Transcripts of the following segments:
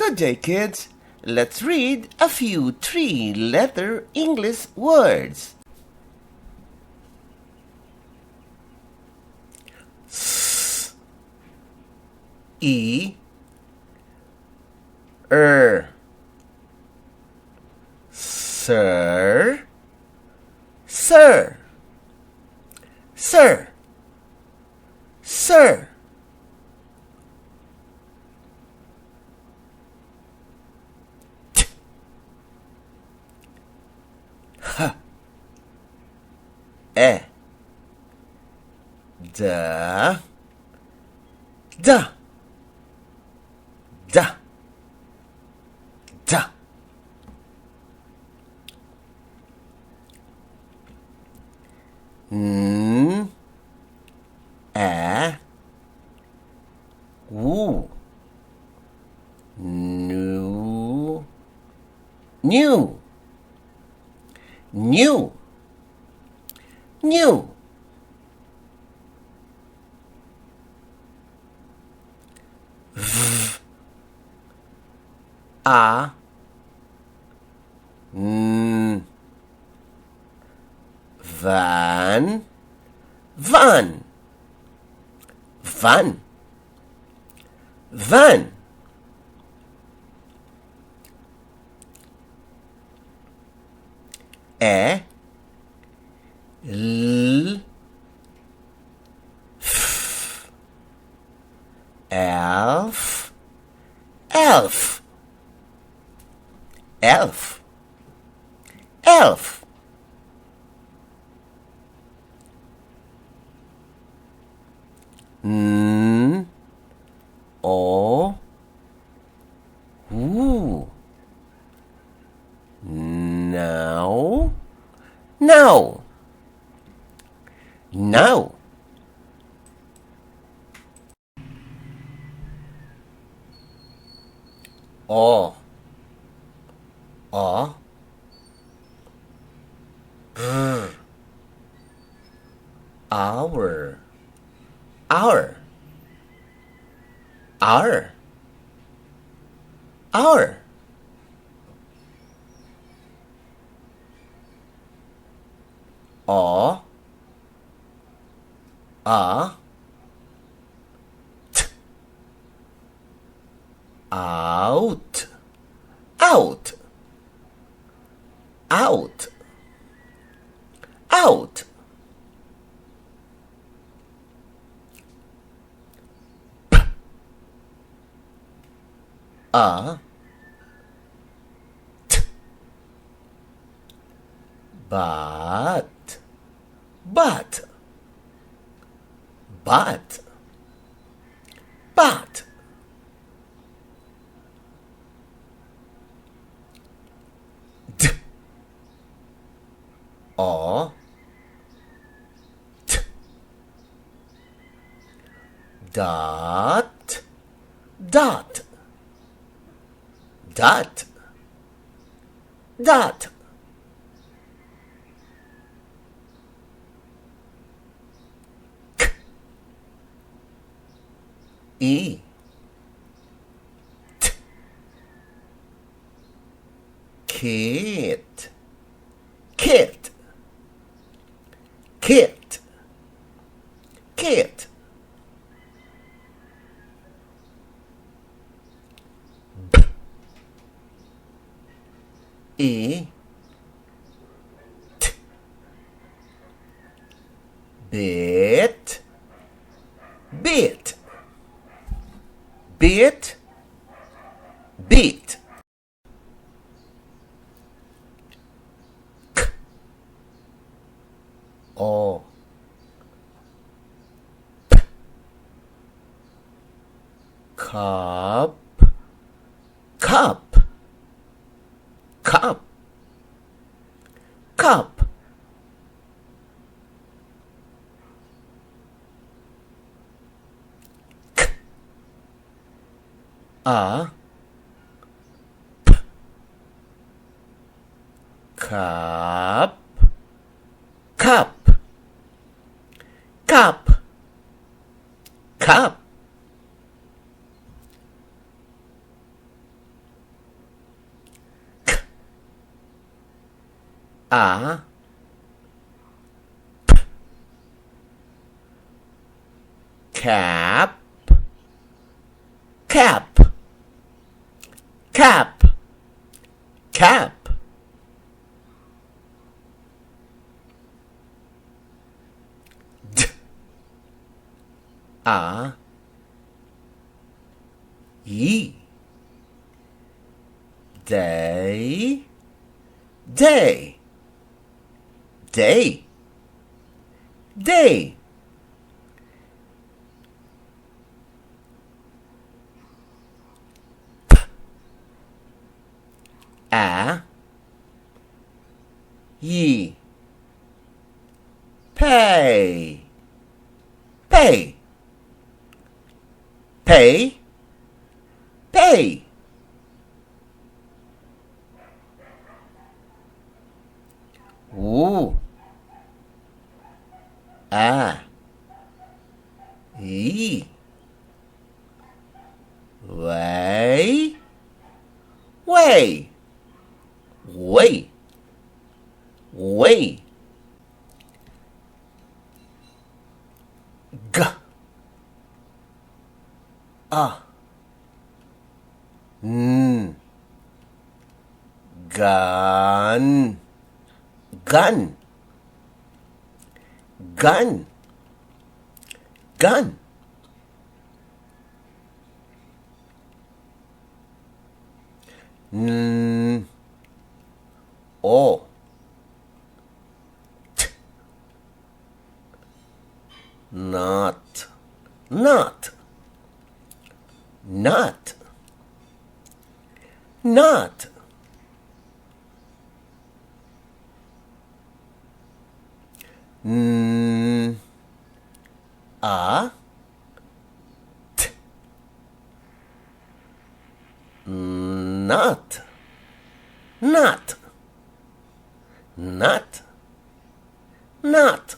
Good day, kids. Let's read a few three-letter English words. S, E, Sir, sir, sir, sir. E, da, da, da, da. N, a, woo, new, new, new, new. V, a, n, van, van, van, van. E, l, f, elf, elf, elf, elf. N, o, woo. Now, now, now. O, r, our, our, our, our. O, a, t, out, out, out, out. P, a, t, but, but, but, but. D, o, t, dot, dot, dot, dot. E, t, kit, kit, kit, kit. B, e, t, bit, bit, bit, beat. K, o, p, cup, cup, cup, cup. A, p, cup, cup, cup, cup. A, cap, cap, cap, cap. D, a, ye, day, day, day, day. A, ye, pay, pay, pay, pay. Ooh, a, ye, way, way, way, way. G, a, n, gun, gun, gun, gun. N, o, t, not, not, not, not. N, a, t, not, not, not, not.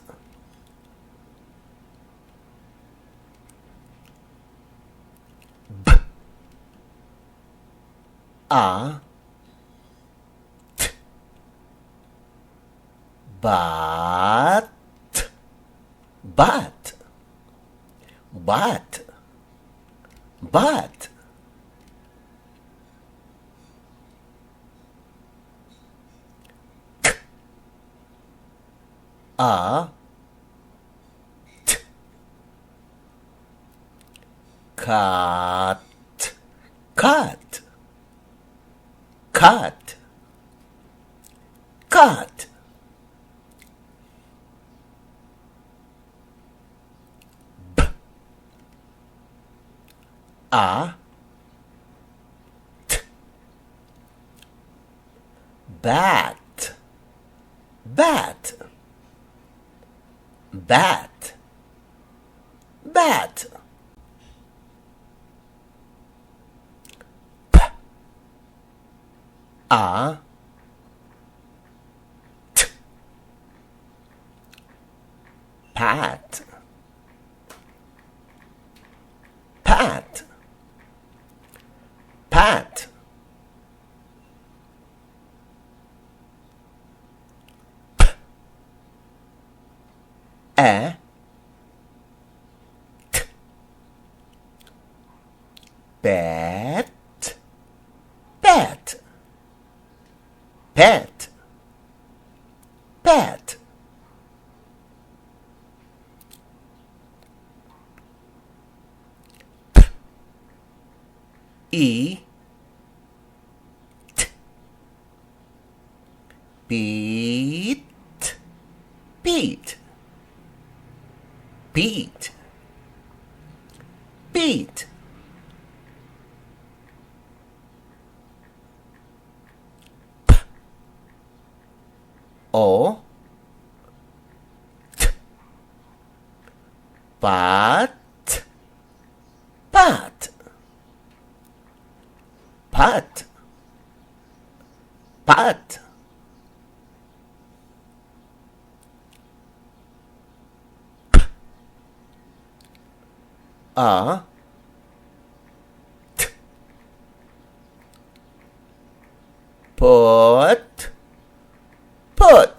B, a, t, but, but, but, but. K, a, t, cut, cut, cut, cut. B, a, t, bat, bat, bat, bat. P, a, t, pat, pat, pat. P, e, t, bet, bet, pet, pet. P, e, t, beat, beat, beat, beat. P, o, t, but, but, but, but. P, a, t, put, put,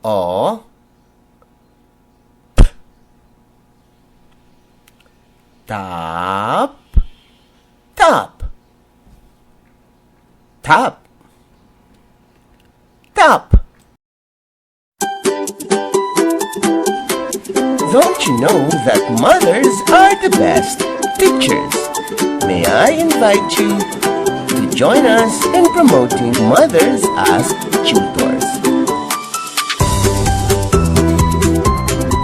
O, top, top, top, top. Don't you know that mothers are the best teachers? May I invite you to join us in promoting mothers as tutors.